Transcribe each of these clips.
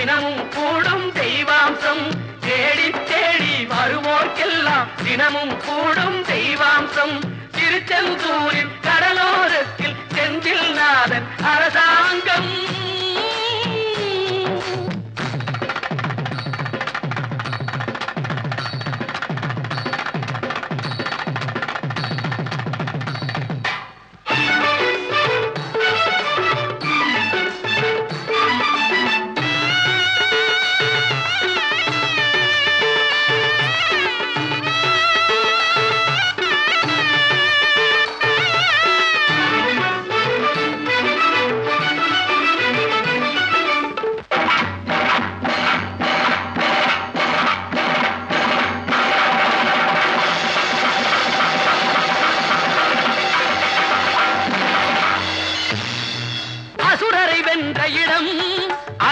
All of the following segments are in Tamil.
தினமும் கூடும் தெய்வாம்சம் தேடி தேடி வருவோர்க்கெல்லாம் தினமும் கூடும் தெய்வாம்சம் திருச்செந்தூரின் கடலோரத்தில் செந்தில் நாதன் அரசாங்கம்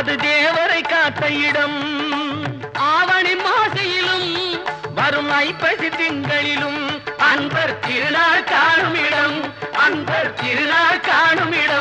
அது தேவரை காத்த இடம் ஆவணி மாசையிலும் வரும் ஐப்பசி திங்களிலும் அன்பர் திருநாள் காணும் இடம் அன்பர் திருநாள் காணும் இடம்